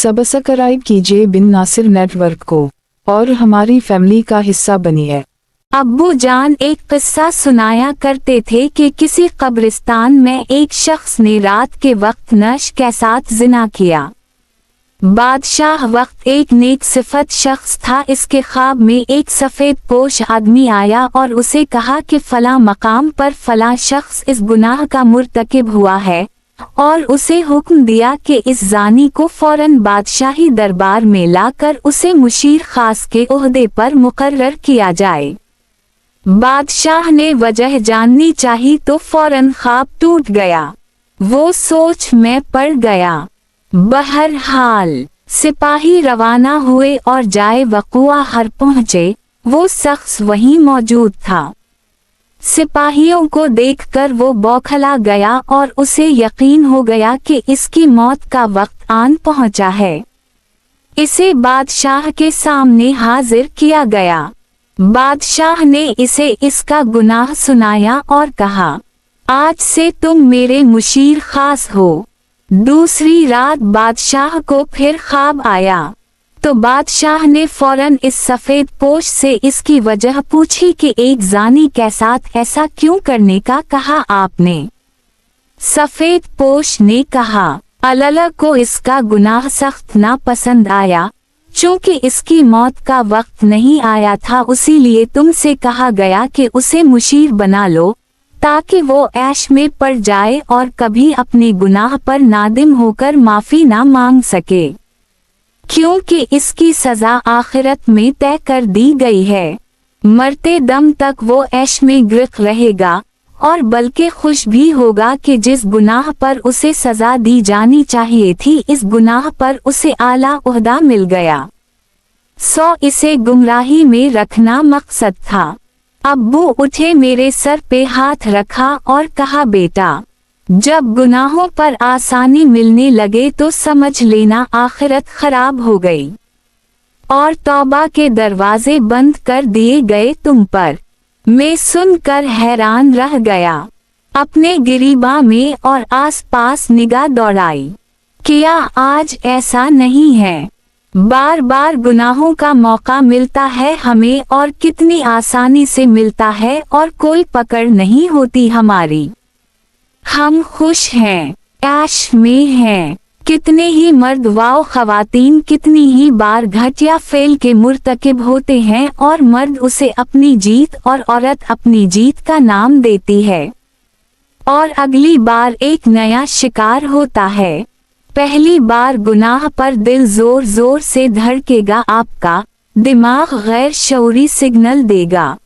Subscribe कीजिए बिन Nasir network को और हमारी फैमिली का हिस्सा बनिए। अब्बू जान एक किस्सा सुनाया करते थे कि किसी कब्रिस्तान में एक शख्स ने रात के वक्त नश के साथ जिना किया। बादशाह वक्त एक नेक सिफत शख्स था। इसके ख्वाब में एक सफ़ेद पोश आदमी आया और उसे कहा कि फला मकाम पर फला शख्स इस गुनाह का मुर्तकिब हुआ है, और उसे हुक्म दिया कि इस जानी को फौरन बादशाही दरबार में लाकर उसे मुशीर खास के ओहदे पर मुकर्रर किया जाए। बादशाह ने वजह जाननी चाही तो फौरन ख्वाब टूट गया। वो सोच में पड़ गया। बहरहाल सिपाही रवाना हुए और जाए वक़ुआ हर पहुँचे। वो शख्स वहीं मौजूद था। सिपाहियों को देखकर वो बौखला गया और उसे यकीन हो गया कि इसकी मौत का वक्त आन पहुंचा है। इसे बादशाह के सामने हाजिर किया गया। बादशाह ने इसे इसका गुनाह सुनाया और कहा, आज से तुम मेरे मुशीर खास हो। दूसरी रात बादशाह को फिर ख्वाब आया तो बादशाह ने फौरन इस सफ़ेद पोश से इसकी वजह पूछी कि एक जानी के साथ ऐसा क्यों करने का कहा आपने। सफ़ेद पोश ने कहा, अल्लाह को इसका गुनाह सख्त ना पसंद आया। चूंकि इसकी मौत का वक्त नहीं आया था, उसीलिए तुमसे कहा गया कि उसे मुशीर बना लो, ताकि वो ऐश में पड़ जाए और कभी अपने गुनाह पर नादिम होकर माफ़ी ना मांग सके, क्योंकि इसकी सज़ा आखिरत में तय कर दी गई है। मरते दम तक वो ऐश में गिरफ्त रहेगा और बल्कि खुश भी होगा कि जिस गुनाह पर उसे सज़ा दी जानी चाहिए थी, इस गुनाह पर उसे आला ओहदा मिल गया। इसे गुमराही में रखना मकसद था। अब्बू उठे, मेरे सर पे हाथ रखा और कहा, बेटा, जब गुनाहों पर आसानी मिलने लगे तो समझ लेना आखिरत खराब हो गई और तौबा के दरवाजे बंद कर दिए गए तुम पर। मैं सुनकर हैरान रह गया। अपने गिरीबा में और आसपास निगाह दौड़ाई। क्या आज ऐसा नहीं है? बार बार गुनाहों का मौका मिलता है हमें, और कितनी आसानी से मिलता है और कोई पकड़ नहीं होती हमारी। हम खुश हैं, ऐश में हैं। कितने ही मर्द व ख़वातीन कितनी ही बार घटिया फेल के मुर्तकिब होते हैं और मर्द उसे अपनी जीत और औरत अपनी जीत का नाम देती है, और अगली बार एक नया शिकार होता है। पहली बार गुनाह पर दिल जोर जोर से धड़केगा, आपका दिमाग गैर शऊरी सिग्नल देगा।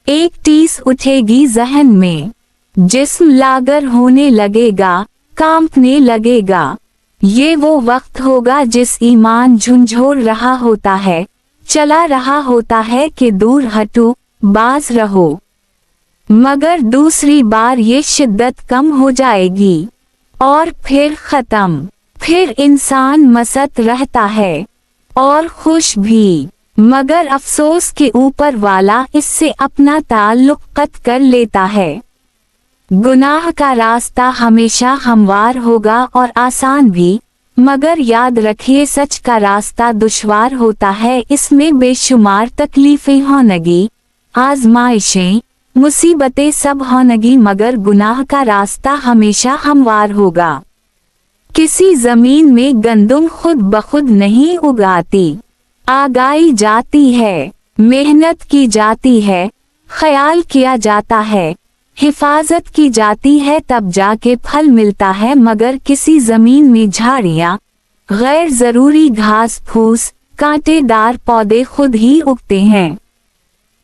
एक टीस उठेगी जहन में, जिस्म लागर होने लगेगा, कांपने लगेगा। ये वो वक्त होगा जिस ईमान झुंझोर रहा होता है, चला रहा होता है कि दूर हटो, बाज रहो। मगर दूसरी बार ये शिद्दत कम हो जाएगी और फिर खत्म। फिर इंसान मस्त रहता है और खुश भी, मगर अफसोस के ऊपर वाला इससे अपना ताल्लुक कत कर लेता है। गुनाह का रास्ता हमेशा हमवार होगा और आसान भी, मगर याद रखिए सच का रास्ता दुश्वार होता है। इसमें बेशुमार तकलीफें होंगी, आजमाइशें, मुसीबतें सब होंगी, मगर गुनाह का रास्ता हमेशा हमवार होगा। किसी जमीन में गंदुम खुद बखुद नहीं उगाती, आगाई जाती है, मेहनत की जाती है, ख्याल किया जाता है, हिफाजत की जाती है, तब जाके फल मिलता है। मगर किसी जमीन में झाड़ियाँ, गैर जरूरी घास फूस, कांटेदार पौधे खुद ही उगते हैं।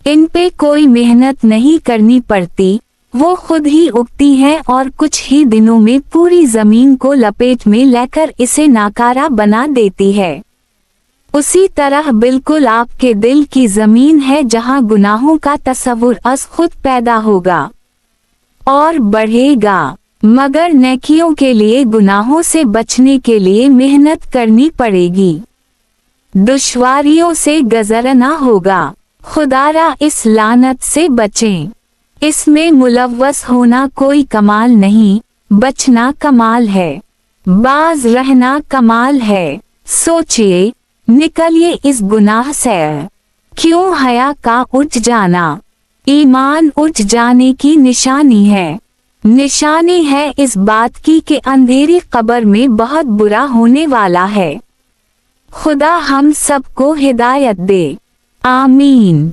इन पे कोई मेहनत नहीं करनी पड़ती, वो खुद ही उगती हैं और कुछ ही दिनों में पूरी जमीन को लपेट में लेकर इसे नाकारा बना देती है। उसी तरह बिल्कुल आपके दिल की जमीन है, जहाँ गुनाहों का तस्वुर अस खुद पैदा होगा और बढ़ेगा, मगर नेकियों के लिए गुनाहों से बचने के लिए मेहनत करनी पड़ेगी। दुश्वारियों से गुजरना होगा। खुदारा इस लानत से बचें। इसमें मुलव्वस होना कोई कमाल नहीं, बचना कमाल है। बाज रहना कमाल है। सोचिए, निकलिए इस गुनाह से। क्यों हया का उठ जाना? ईमान उठ जाने की निशानी है। निशानी है इस बात की कि अंधेरी कब्र में बहुत बुरा होने वाला है। खुदा हम सबको हिदायत दे। आमीन।